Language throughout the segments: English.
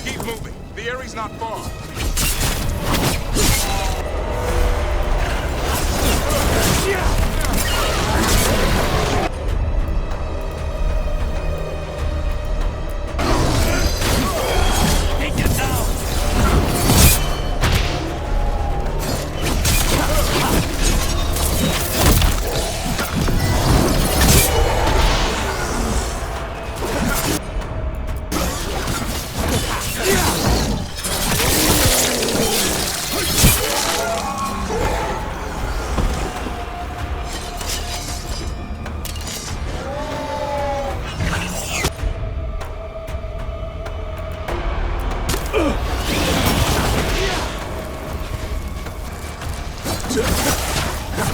Keep moving. The area's not far.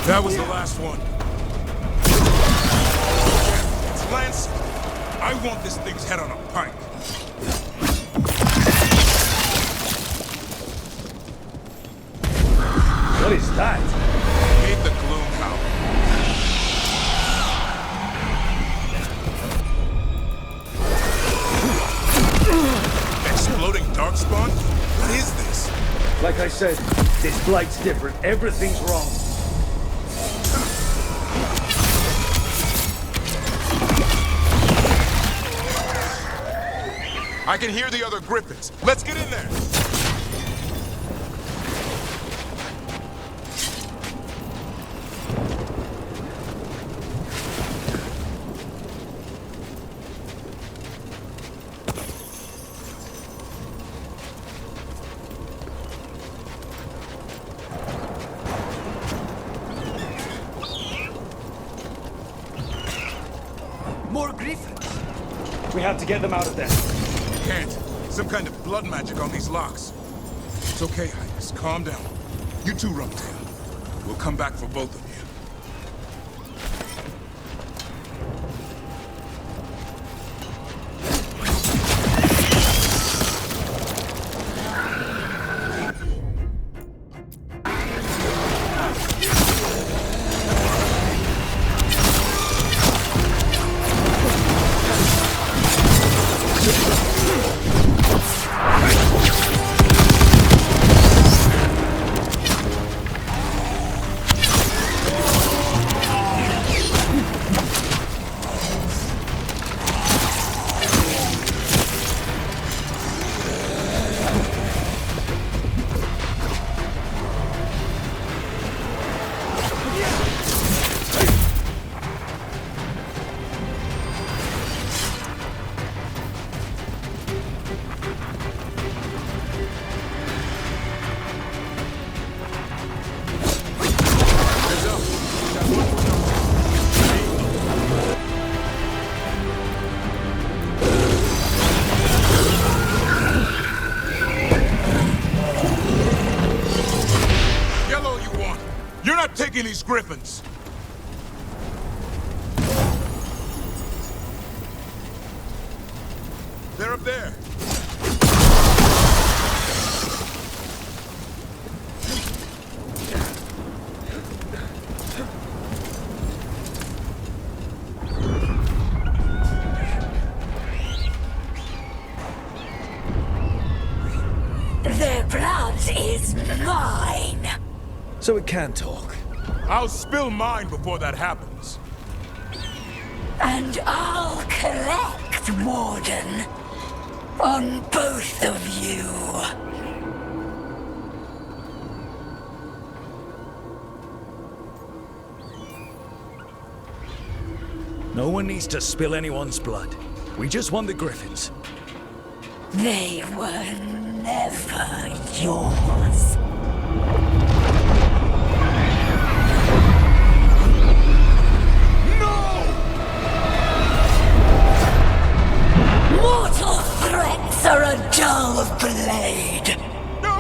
That was the last one. It's Lance. I want this thing's head on a pike. What is that? I hate the gloom power. Exploding darkspawn? What is this? Like I said, this blight's different. Everything's wrong. I can hear the other griffins. Let's get in there. More griffins. We have to get them out of there. Can't. Some kind of blood magic on these locks. It's okay, Highness. Calm down. You too, Rumtail. We'll come back for both of you. Taking these griffins. They're up there. Their blood is mine. So it can talk. I'll spill mine before that happens. And I'll collect, Warden, on both of you. No one needs to spill anyone's blood. We just want the griffins. They were never yours. Mortal threats are a dull blade. No!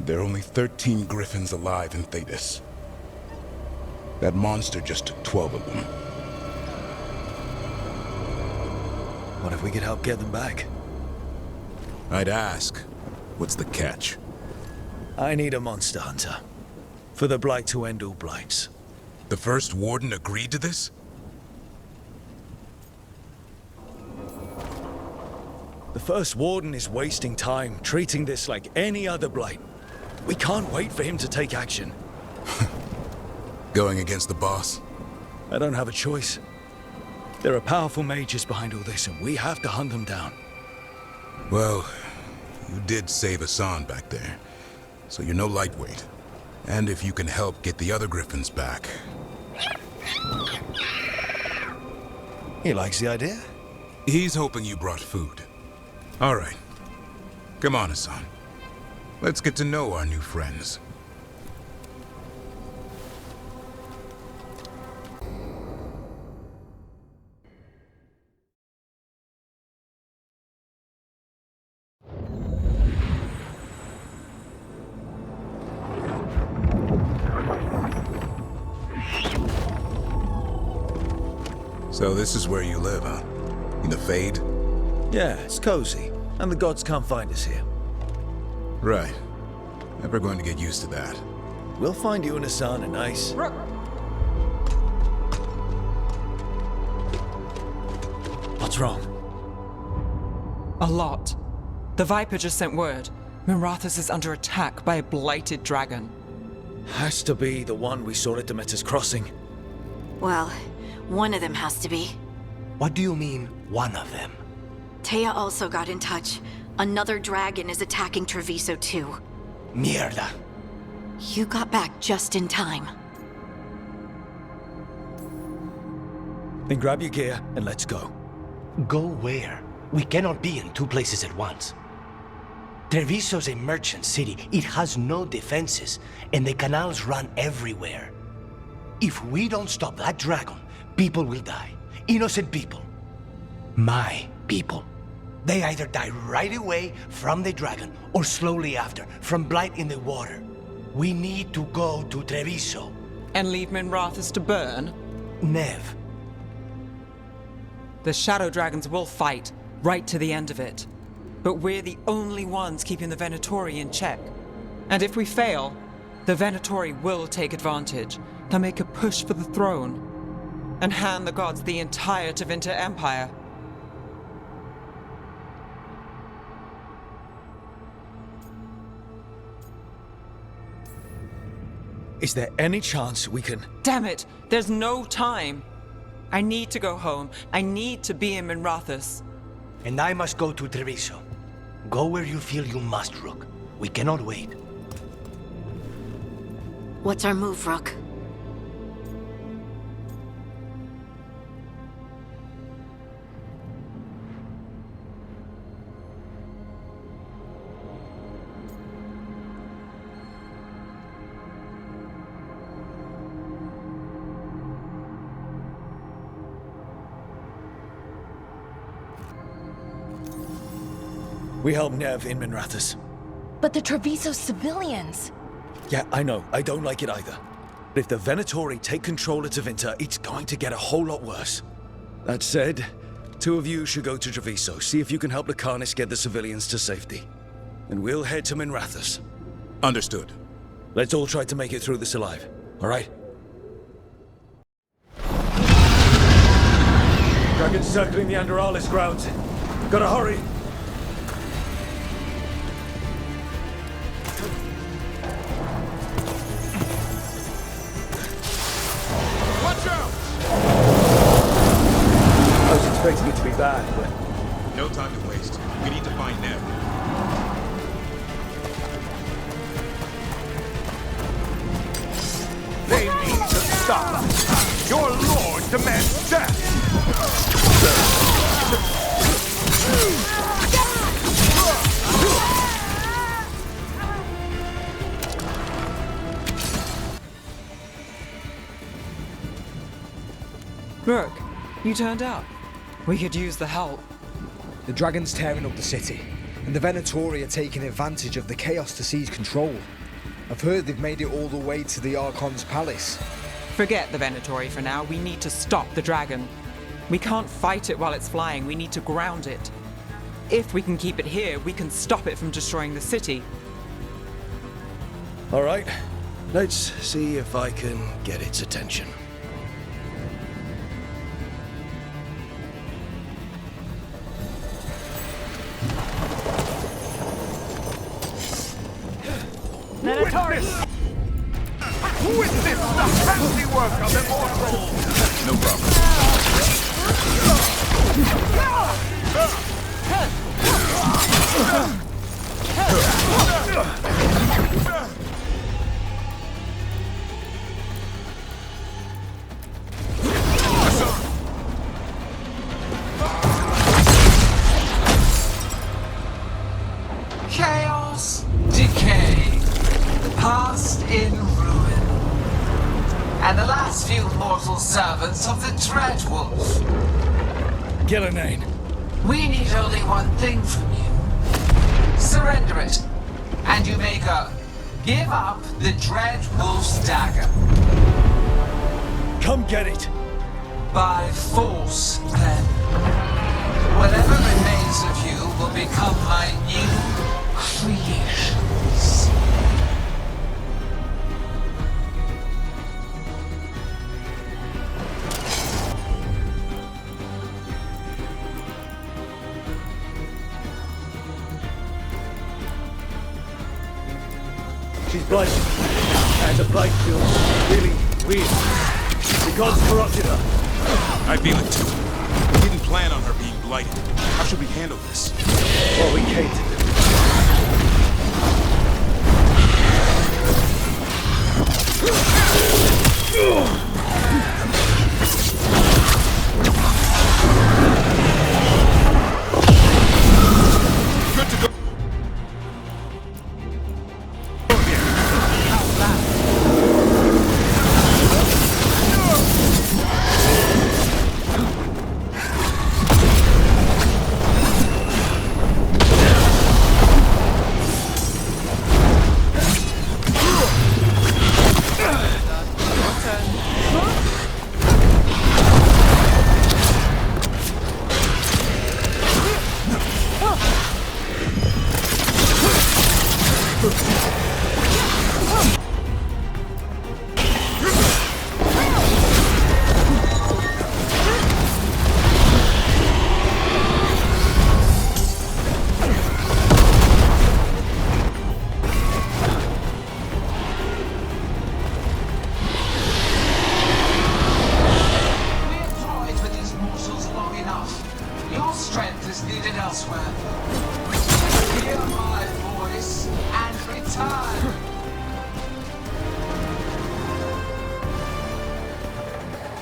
There are only 13 griffins alive in Thetis. That monster just took 12 of them. What if we could help get them back? I'd ask, what's the catch? I need a monster hunter. For the Blight to end all blights. The first warden agreed to this? The first warden is wasting time treating this like any other blight. We can't wait for him to take action. Going against the boss? I don't have a choice. There are powerful mages behind all this, and we have to hunt them down. Well, you did save Hassan back there, so you're no lightweight. And if you can help get the other griffins back... He likes the idea. He's hoping you brought food. All right. Come on, Hassan. Let's get to know our new friends. So this is where you live, huh? In the Fade? Yeah, it's cozy. And the gods can't find us here. Right. Never going to get used to that. We'll find you and Hassan a nice... What's wrong? A lot. The Viper just sent word. Mirathus is under attack by a blighted dragon. Has to be the one we saw at Demeter's Crossing. Well, one of them has to be. What do you mean, one of them? Taya also got in touch. Another dragon is attacking Treviso too. Mierda. You got back just in time. Then grab your gear and let's go. Go where? We cannot be in two places at once. Treviso's a merchant city. It has no defenses, and the canals run everywhere. If we don't stop that dragon, people will die. Innocent people. My people. They either die right away from the dragon, or slowly after, from blight in the water. We need to go to Treviso. And leave Mirathus to burn? Nev. The Shadow Dragons will fight, right to the end of it. But we're the only ones keeping the Venatori in check. And if we fail, the Venatori will take advantage. They'll make a push for the throne, and hand the gods the entire Tevinter Empire. Is there any chance we can... Damn it! There's no time! I need to go home. I need to be in Mirathus. And I must go to Treviso. Go where you feel you must, Rook. We cannot wait. What's our move, Rook? We help Nev in Mirathus. But the Treviso civilians... Yeah, I know. I don't like it either. But if the Venatori take control of Tevinter, it's going to get a whole lot worse. That said, two of you should go to Treviso, see if you can help Lucanus get the civilians to safety. And we'll head to Mirathus. Understood. Let's all try to make it through this alive, all right? Dragons circling the Anderalis grounds. Gotta hurry! Watch out! I was expecting it to be bad, but... No time to waste. We need to find Nev. They need to stop us. Your lord demands death. Rook, you turned up. We could use the help. The dragon's tearing up the city, and the Venatori are taking advantage of the chaos to seize control. I've heard they've made it all the way to the Archon's palace. Forget the Venatori for now. We need to stop the dragon. We can't fight it while it's flying. We need to ground it. If we can keep it here, we can stop it from destroying the city. All right, let's see if I can get its attention. Witness the handiwork of the mortal! No problem. Chaos, decay, past in ruin, and the last few mortal servants of the Dreadwolf. Gillenane. We need only one thing from you. Surrender it, and you may go. Give up the Dreadwolf's dagger. Come get it! By force, then. Whatever remains of you will become my new creations. She's blighted. And the blight feels really weird. The gods corrupted her. I feel it too. We didn't plan on her being blighted. How should we handle this? Well, we came to do. Good to go.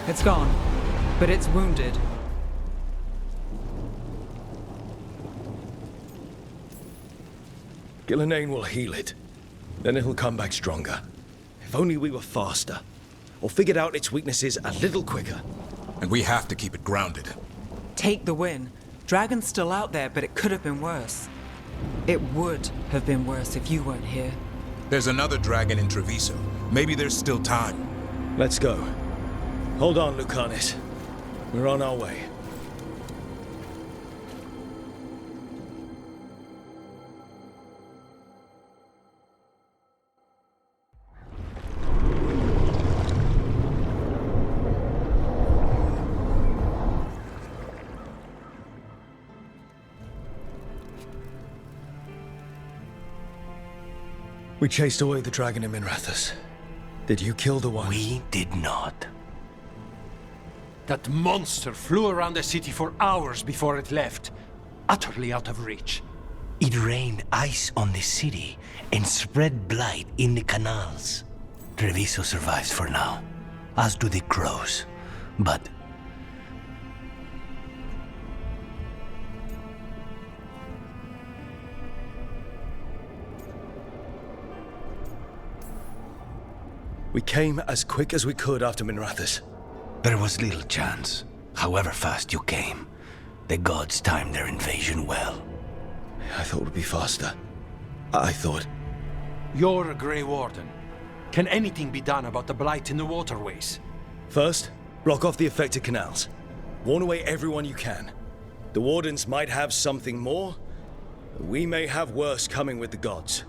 It's gone, but it's wounded. Gillenane will heal it. Then it'll come back stronger. If only we were faster. Or figured out its weaknesses a little quicker. And we have to keep it grounded. Take the win. Dragon's still out there, but it could have been worse. It would have been worse if you weren't here. There's another dragon in Treviso. Maybe there's still time. Let's go. Hold on, Lucanis. We're on our way. We chased away the dragon in Minrathous. Did you kill the one? We did not. That monster flew around the city for hours before it left, utterly out of reach. It rained ice on the city and spread blight in the canals. Treviso survives for now, as do the crows. But we came as quick as we could after Minrathous. there was little chance. However fast you came, the gods timed their invasion well. I thought it would be faster. I thought... You're a Grey Warden. Can anything be done about the blight in the waterways? First, block off the affected canals. Warn away everyone you can. The Wardens might have something more, but we may have worse coming with the gods.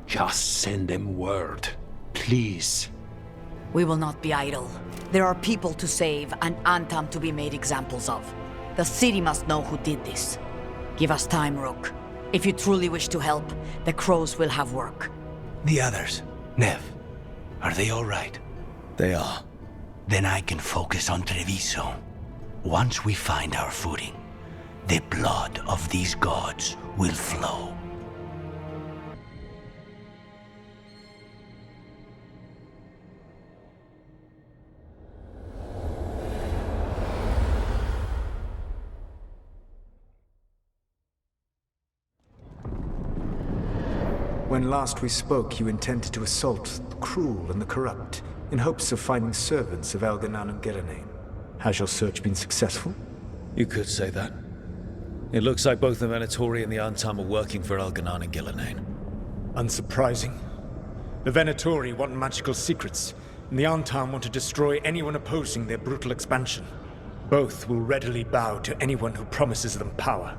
Just send them word, please. We will not be idle. There are people to save and Antam to be made examples of. The city must know who did this. Give us time, Rook. If you truly wish to help, the Crows will have work. The others, Nev, are they all right? They are. Then I can focus on Treviso. Once we find our footing, the blood of these gods will flow. When last we spoke, you intended to assault the cruel and the corrupt, in hopes of finding servants of Elganan and Gillenane. Has your search been successful? You could say that. It looks like both the Venatori and the Antam are working for Elganan and Gillenane. Unsurprising. The Venatori want magical secrets, and the Antam want to destroy anyone opposing their brutal expansion. Both will readily bow to anyone who promises them power.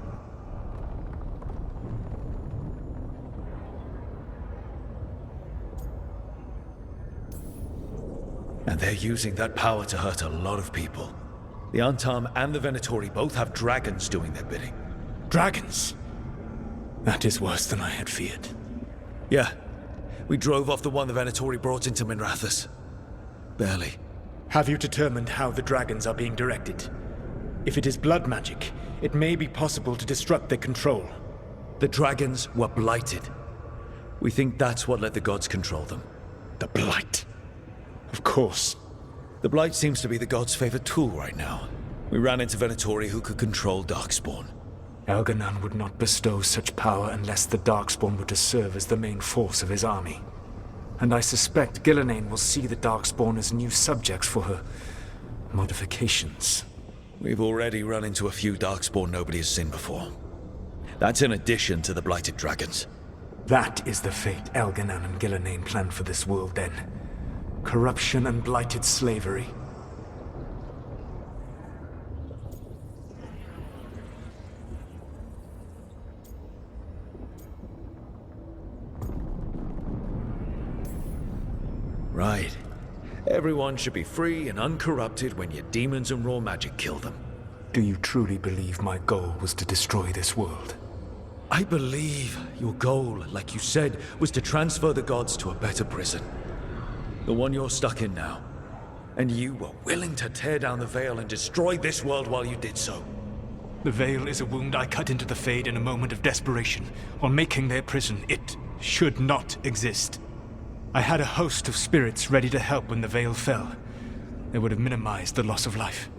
And they're using that power to hurt a lot of people. The Antam and the Venatori both have dragons doing their bidding. Dragons? That is worse than I had feared. Yeah. We drove off the one the Venatori brought into Minrathous. Barely. Have you determined how the dragons are being directed? If it is blood magic, it may be possible to disrupt their control. The dragons were blighted. We think that's what let the gods control them. The blight. Of course. The blight seems to be the god's favorite tool right now. We ran into Venatori who could control Darkspawn. Elganan would not bestow such power unless the Darkspawn were to serve as the main force of his army. And I suspect Gillenane will see the Darkspawn as new subjects for her modifications. We've already run into a few Darkspawn nobody has seen before. That's in addition to the blighted dragons. That is the fate Elganan and Gillenane planned for this world then. Corruption and blighted slavery. Right. Everyone should be free and uncorrupted when your demons and raw magic kill them. Do you truly believe my goal was to destroy this world? I believe your goal, like you said, was to transfer the gods to a better prison. The one you're stuck in now. And you were willing to tear down the Veil and destroy this world while you did so. The Veil is a wound I cut into the Fade in a moment of desperation, while making their prison. It should not exist. I had a host of spirits ready to help when the Veil fell. They would have minimized the loss of life.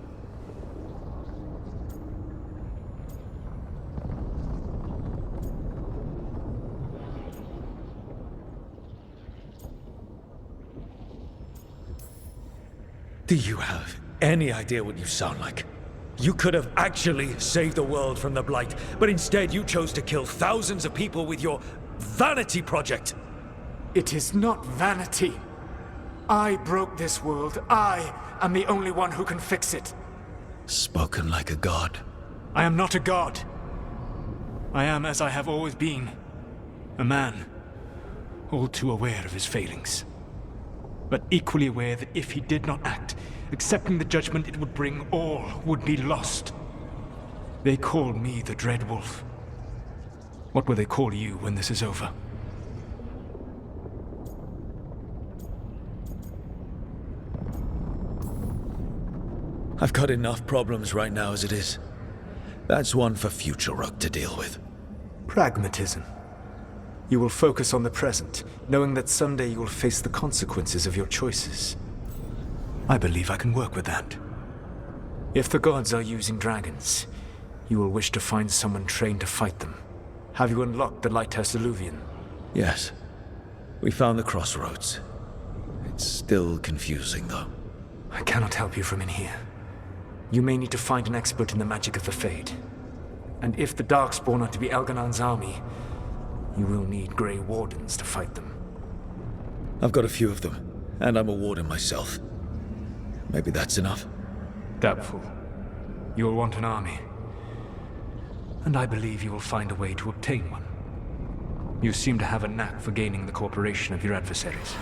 Do you have any idea what you sound like? You could have actually saved the world from the Blight, but instead you chose to kill thousands of people with your vanity project. It is not vanity. I broke this world. I am the only one who can fix it. Spoken like a god. I am not a god. I am as I have always been. A man. All too aware of his failings. But equally aware that if he did not act, accepting the judgment it would bring, all would be lost. They call me the Dread Wolf. What will they call you when this is over? I've got enough problems right now as it is. That's one for future Rook to deal with. Pragmatism. You will focus on the present, knowing that someday you will face the consequences of your choices. I believe I can work with that. If the gods are using dragons, you will wish to find someone trained to fight them. Have you unlocked the Lighthouse Illuvian? Yes. We found the crossroads. It's still confusing, though. I cannot help you from in here. You may need to find an expert in the magic of the Fade. And if the Darkspawn are to be Elganan's army, you will need Grey Wardens to fight them. I've got a few of them, and I'm a warden myself. Maybe that's enough? Doubtful. you will want an army. And I believe you will find a way to obtain one. You seem to have a knack for gaining the cooperation of your adversaries.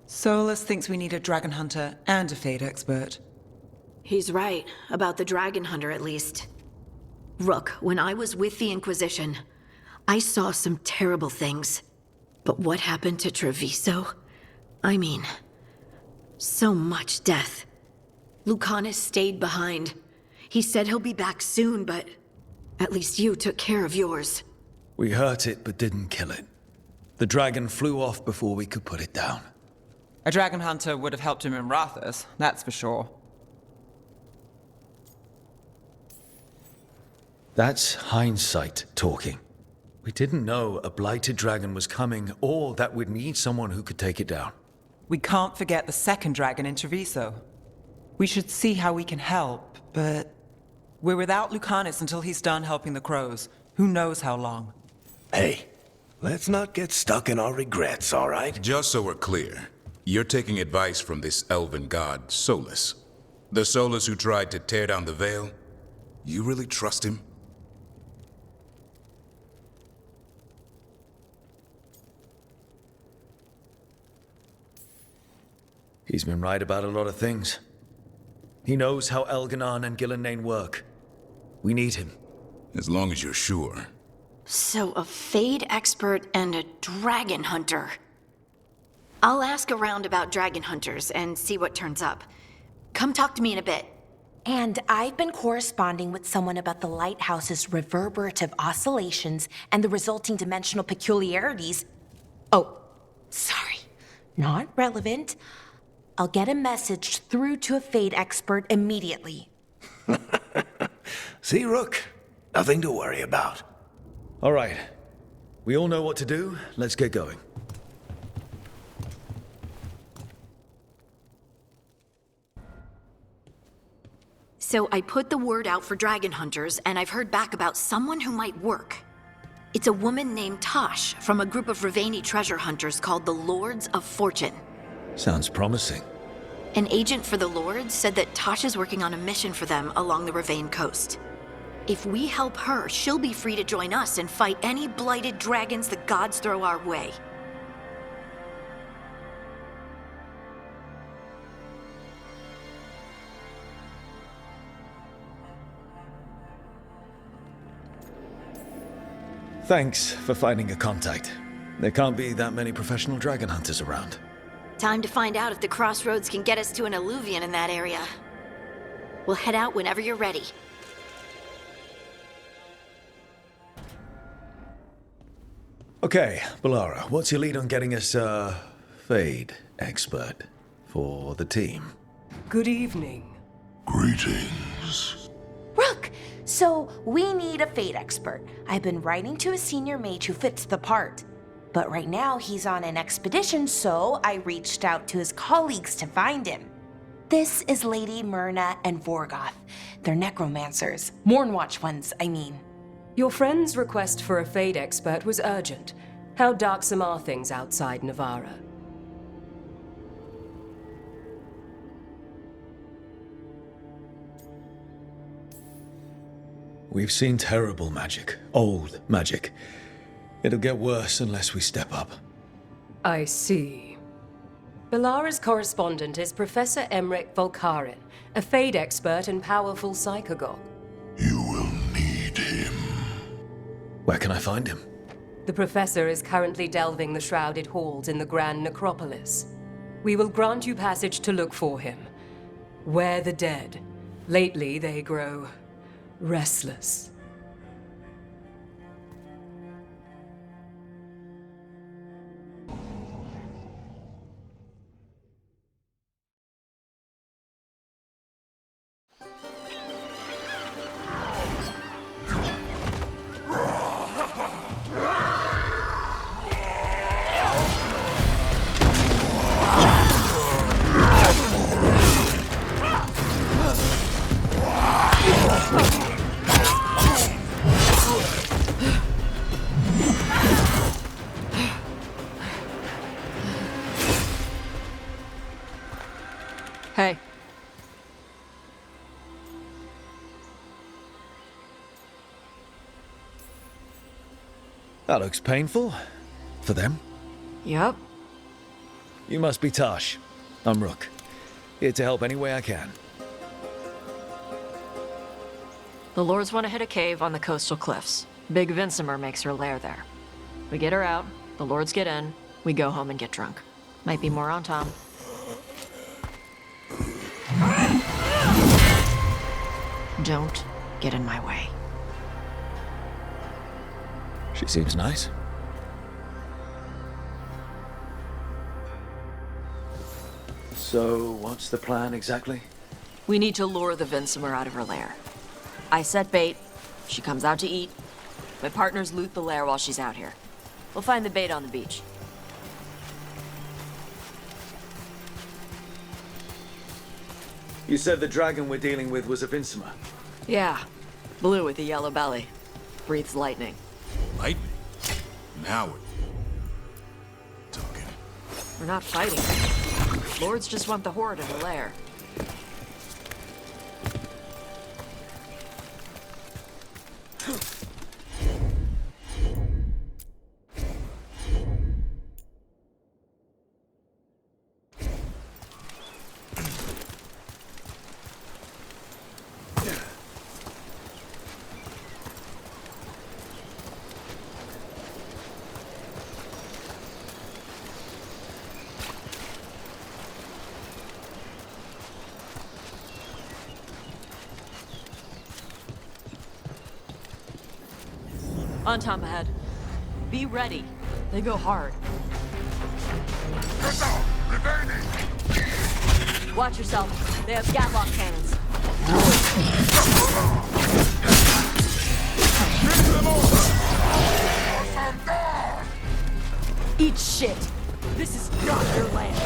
Solus thinks we need a dragon hunter and a Fade expert. He's right, about the dragon hunter at least. Rook, when I was with the Inquisition, I saw some terrible things. But what happened to Treviso? I mean, so much death. Lucanus stayed behind. He said he'll be back soon, but at least you took care of yours. We hurt it, but didn't kill it. The dragon flew off before we could put it down. A dragon hunter would have helped him in Rathas, that's for sure. That's hindsight talking. We didn't know a blighted dragon was coming, or that we'd need someone who could take it down. We can't forget the second dragon in Treviso. We should see how we can help, but we're without Lucanus until he's done helping the crows. Who knows how long? Hey, let's not get stuck in our regrets, all right? Just so we're clear, you're taking advice from this elven god, Solus. The Solus who tried to tear down the Veil? You really trust him? He's been right about a lot of things. He knows how Elganon and Gillenane work. We need him. As long as you're sure. So a Fade expert and a dragon hunter. I'll ask around about dragon hunters and see what turns up. Come talk to me in a bit. And I've been corresponding with someone about the lighthouse's reverberative oscillations and the resulting dimensional peculiarities. Oh, sorry. Not relevant. I'll get a message through to a Fade expert immediately. See, Rook? Nothing to worry about. All right. We all know what to do. Let's get going. So I put the word out for dragon hunters, and I've heard back about someone who might work. It's a woman named Tosh from a group of Raveni treasure hunters called the Lords of Fortune. Sounds promising. An agent for the Lords said that Tosh is working on a mission for them along the Ravane coast. If we help her, she'll be free to join us and fight any blighted dragons the gods throw our way. Thanks for finding a contact. There can't be that many professional dragon hunters around. Time to find out if the crossroads can get us to an alluvion in that area. We'll head out whenever you're ready. Okay, Balara, what's your lead on getting us a Fade expert for the team? Good evening. Greetings. Rook! So, we need a Fade expert. I've been writing to a senior mage who fits the part. But right now, he's on an expedition, so I reached out to his colleagues to find him. This is Lady Myrna and Vorgoth. They're necromancers. Mournwatch ones, I mean. Your friend's request for a Fade expert was urgent. How darksome are things outside Navarra? We've seen terrible magic. Old magic. It'll get worse unless we step up. I see. Balara's correspondent is Professor Emmerich Volkarin, a Fade expert and powerful psychagogue. You will need him. Where can I find him? The professor is currently delving the shrouded halls in the Grand Necropolis. We will grant you passage to look for him. Where the dead. Lately they grow restless. Hey. That looks painful. For them. Yup. You must be Tosh. I'm Rook. Here to help any way I can. The Lords want to hit a cave on the coastal cliffs. Big Vincimer makes her lair there. We get her out, the Lords get in, we go home and get drunk. Might be more on Tom. Don't get in my way. She seems nice. So, what's the plan exactly? We need to lure the Vincimer out of her lair. I set bait, she comes out to eat. My partners loot the lair while she's out here. We'll find the bait on the beach. You said the dragon we're dealing with was a Vincimer. Yeah, blue with a yellow belly. Breathes lightning. Lightning? Now we're talking. We're not fighting. Lords just want the horde in the lair. On Tom ahead. Be ready. They go hard. Watch yourself. They have Gatlock cannons. Eat shit. This is not your land.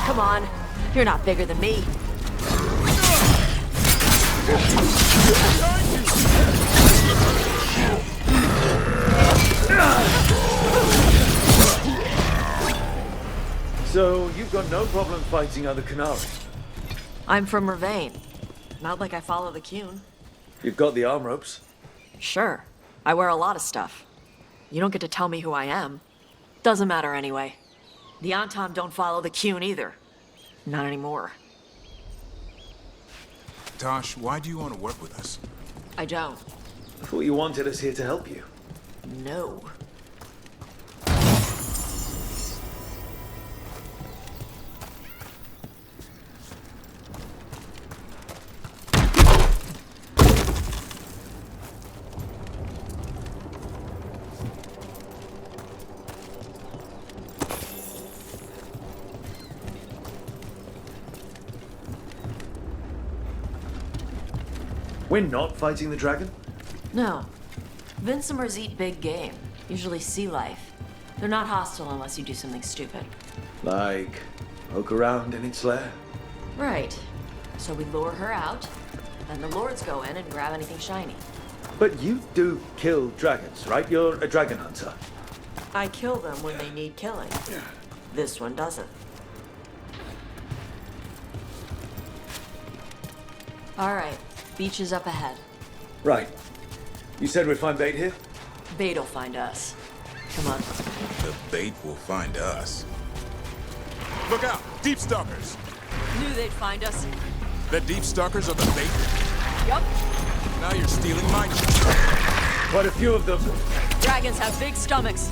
Come on, you're not bigger than me. So, you've got no problem fighting other Qunari? I'm from Ravane. Not like I follow the Qun. You've got the arm ropes? Sure. I wear a lot of stuff. You don't get to tell me who I am. Doesn't matter anyway. The Antam don't follow the Qun either. Not anymore. Tosh, why do you want to work with us? I don't. I thought you wanted us here to help you. No. We're not fighting the dragon? No. Vincimers eat big game, usually sea life. They're not hostile unless you do something stupid. Like, poke around in its lair? Right. So we lure her out, then the Lords go in and grab anything shiny. But you do kill dragons, right? You're a dragon hunter. I kill them when they need killing. This one doesn't. All right. Beach is up ahead. Right. You said we'd find bait here? Bait'll find us. Come on. The bait will find us. Look out! Deep stalkers! Knew they'd find us. The deep stalkers are the bait? Yup. Now you're stealing my Quite a few of them. Dragons have big stomachs.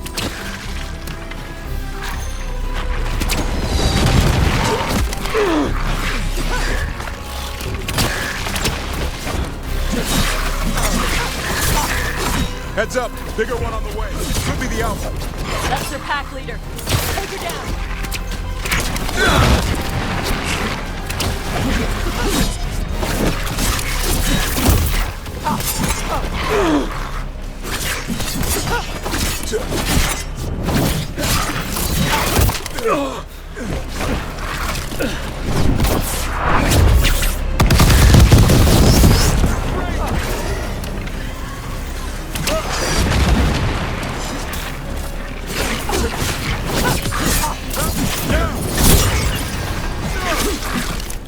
Heads up! Bigger one on the way. Could be the alpha. That's their pack leader. Take her down.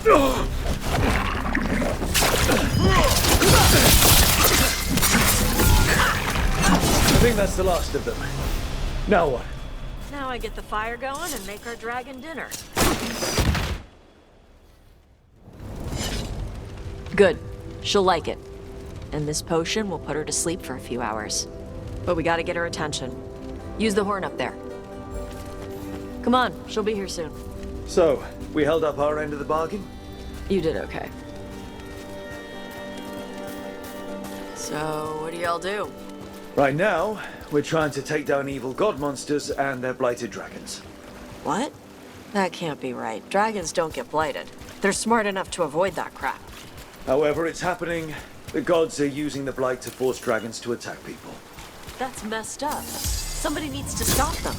I think that's the last of them. Now what? Now I get the fire going and make our dragon dinner. Good. She'll like it. And this potion will put her to sleep for a few hours. But we gotta get her attention. Use the horn up there. Come on, she'll be here soon. So, we held up our end of the bargain? You did okay. So, what do y'all do? Right now, we're trying to take down evil god monsters and their blighted dragons. What? That can't be right. Dragons don't get blighted. They're smart enough to avoid that crap. However it's happening, the gods are using the blight to force dragons to attack people. That's messed up. Somebody needs to stop them.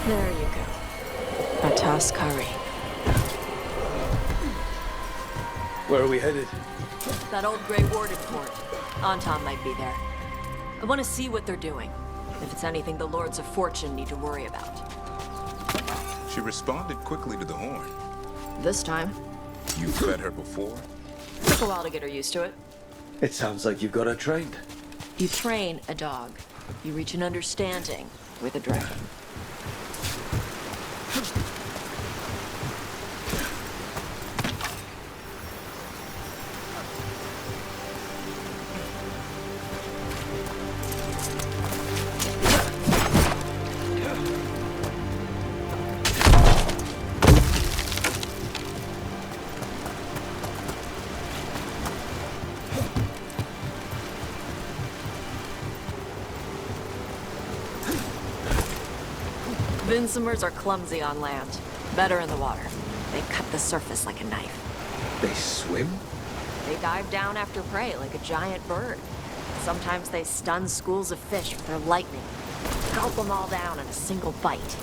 There you go. A toss curry. Where are we headed? That old gray warded fort. Anton might be there. I want to see what they're doing. If it's anything the Lords of Fortune need to worry about. She responded quickly to the horn. This time. You fed her before? Took a while to get her used to it. It sounds like you've got her trained. You train a dog. You reach an understanding with a dragon. Vincimers are clumsy on land, better in the water. They cut the surface like a knife. They swim? They dive down after prey like a giant bird. Sometimes they stun schools of fish with their lightning. Gulp them all down in a single bite.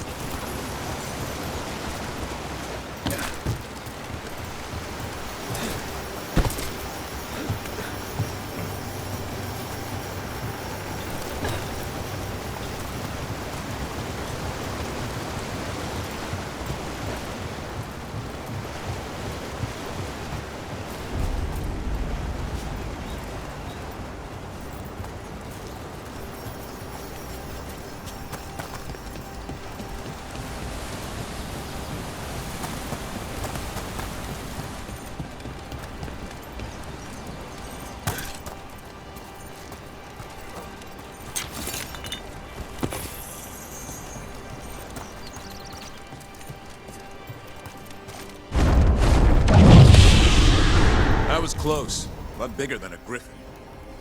That was close. A lot bigger than a griffin.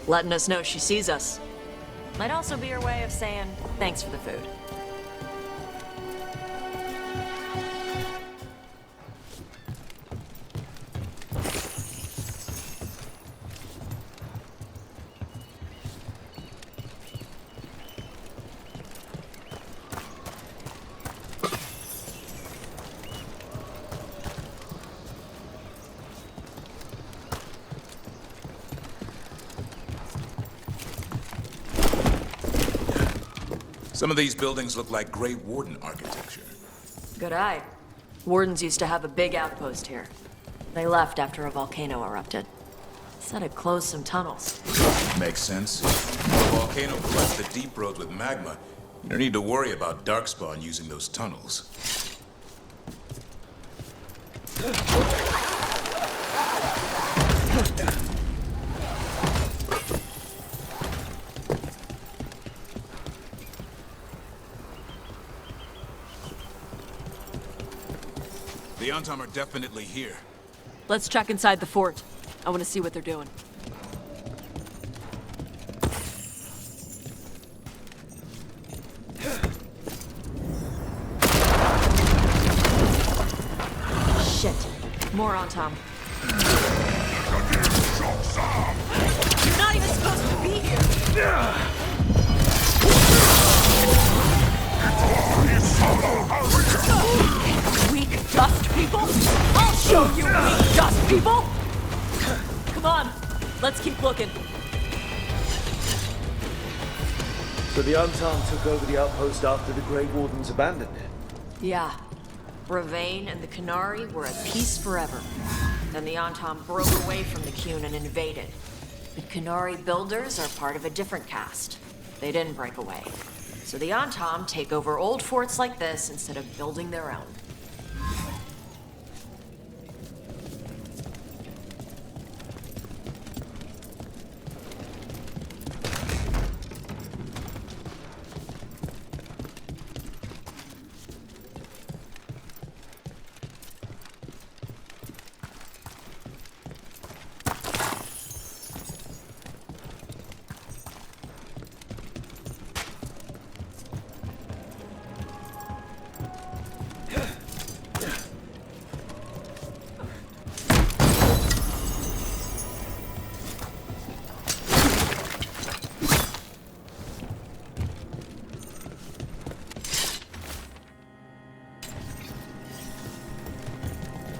Letting us know she sees us. Might also be her way of saying thanks for the food. Some of these buildings look like Grey Warden architecture. Good eye. Wardens used to have a big outpost here. They left after a volcano erupted. Said it closed some tunnels. Makes sense. If a volcano floods the deep road with magma, you don't need to worry about Darkspawn using those tunnels. The Antam are definitely here. Let's check inside the fort. I want to see what they're doing. Shit. More Antam. people? Come on, let's keep looking. So the Antam took over the outpost after the Grey Wardens abandoned it? Yeah. Ravane and the Canary were at peace forever. Then the Antam broke away from the Qun and invaded. The Canary builders are part of a different caste. They didn't break away. So the Antam take over old forts like this instead of building their own.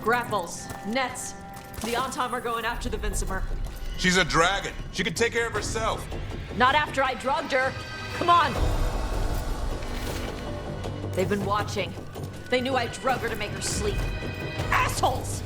Grapples, nets. The Antam are going after the Vincimer. She's a dragon. She can take care of herself. Not after I drugged her. Come on. They've been watching. They knew I drug her to make her sleep. Assholes!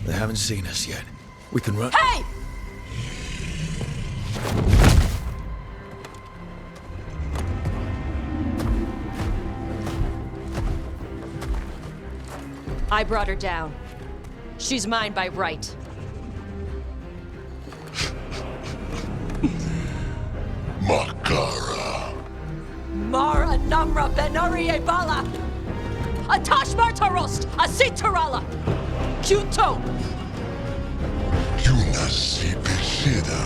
They haven't seen us yet. We can run. Hey! I brought her down. She's mine by right. Makara. Mara Namra Benori Bala! Atash Martarost! Asitarala! Kyuto! Yunasi Bishida.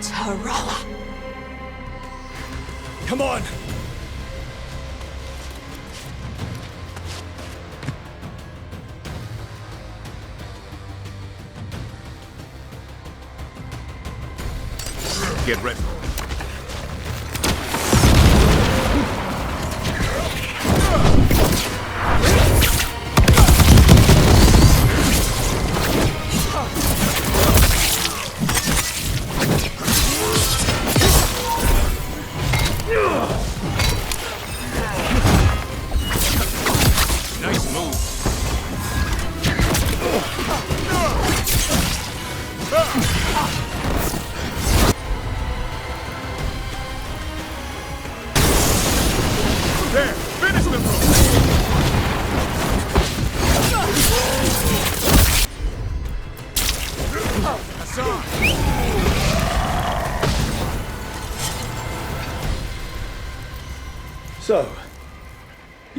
Tarala! Come on! Get ready.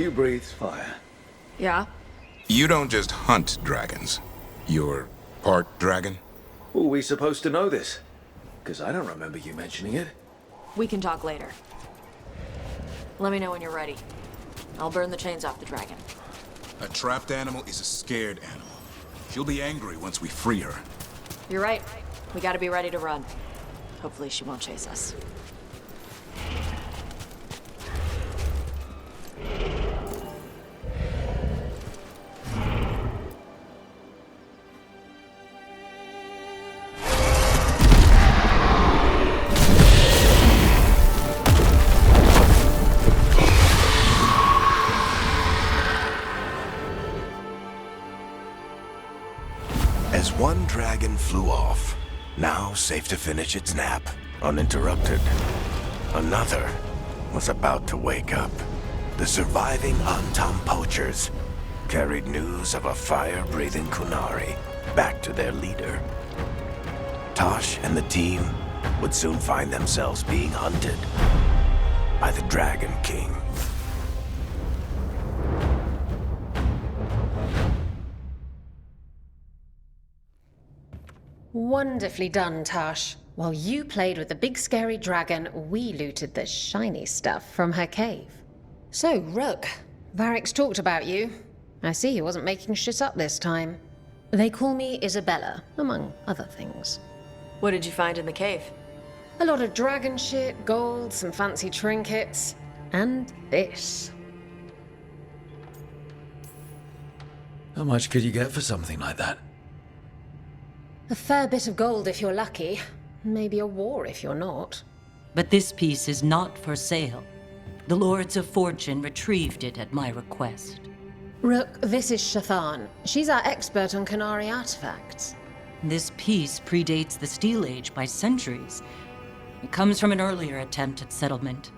You breathe fire. Yeah? You don't just hunt dragons. You're part dragon? Were we supposed to know this? Because I don't remember you mentioning it. We can talk later. Let me know when you're ready. I'll burn the chains off the dragon. A trapped animal is a scared animal. She'll be angry once we free her. You're right. We gotta be ready to run. Hopefully she won't chase us. As one dragon flew off, now safe to finish its nap, uninterrupted, another was about to wake up. The surviving Antam poachers carried news of a fire-breathing Kunari back to their leader. Tosh and the team would soon find themselves being hunted by the Dragon King. Wonderfully done, Tash. While you played with the big scary dragon, we looted the shiny stuff from her cave. So, Rook, Varric's talked about you. I see he wasn't making shit up this time. They call me Isabella, among other things. What did you find in the cave? A lot of dragon shit, gold, some fancy trinkets, and this. How much could you get for something like that? A fair bit of gold if you're lucky. Maybe a war if you're not. But this piece is not for sale. The Lords of Fortune retrieved it at my request. Rook, this is Shathan. She's our expert on Kunari artifacts. This piece predates the Steel Age by centuries. It comes from an earlier attempt at settlement.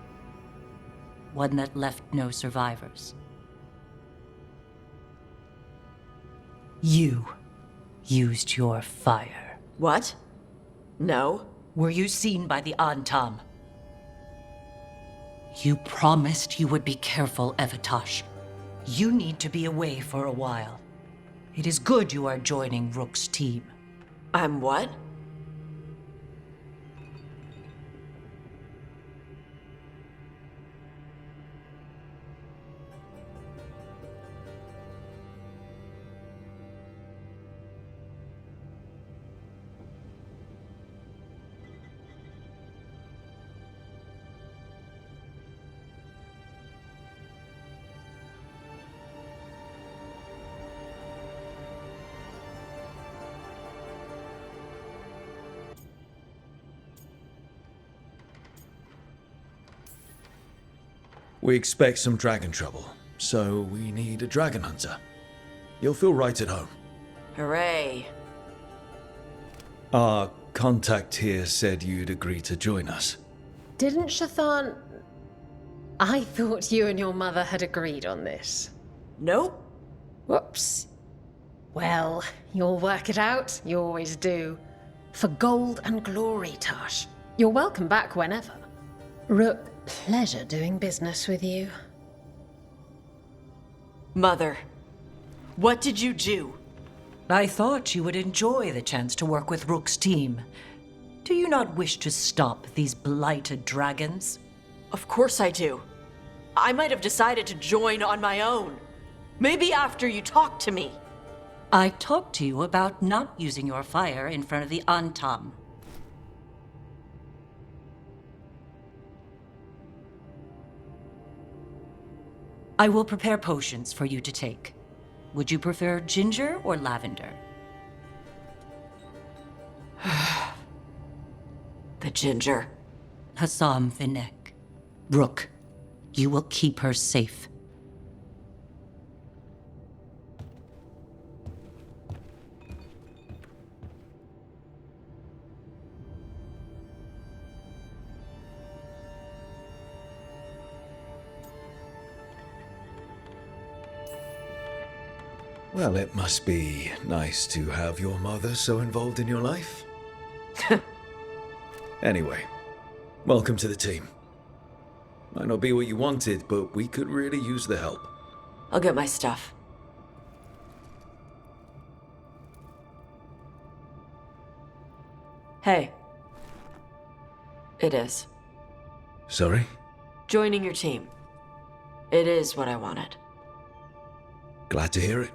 One that left no survivors. You used your fire. What? No. Were you seen by the Antam? You promised you would be careful, Evatosh. You need to be away for a while. It is good you are joining Rook's team. I'm what? We expect some dragon trouble, so we need a dragon hunter. You'll feel right at home. Hooray. Our contact here said you'd agree to join us. Didn't Shathan... I thought you and your mother had agreed on this. Nope. Whoops. Well, you'll work it out. You always do. For gold and glory, Tash. You're welcome back whenever. Rook, pleasure doing business with you. Mother, what did you do? I thought you would enjoy the chance to work with Rook's team. Do you not wish to stop these blighted dragons? Of course I do. I might have decided to join on my own. Maybe after you talked to me. I talked to you about not using your fire in front of the Antam. I will prepare potions for you to take. Would you prefer ginger or lavender? The ginger. Hassam Vinek. Rook, you will keep her safe. Well, it must be nice to have your mother so involved in your life. Anyway, welcome to the team. Might not be what you wanted, but we could really use the help. I'll get my stuff. Hey. It is. Sorry? Joining your team. It is what I wanted. Glad to hear it.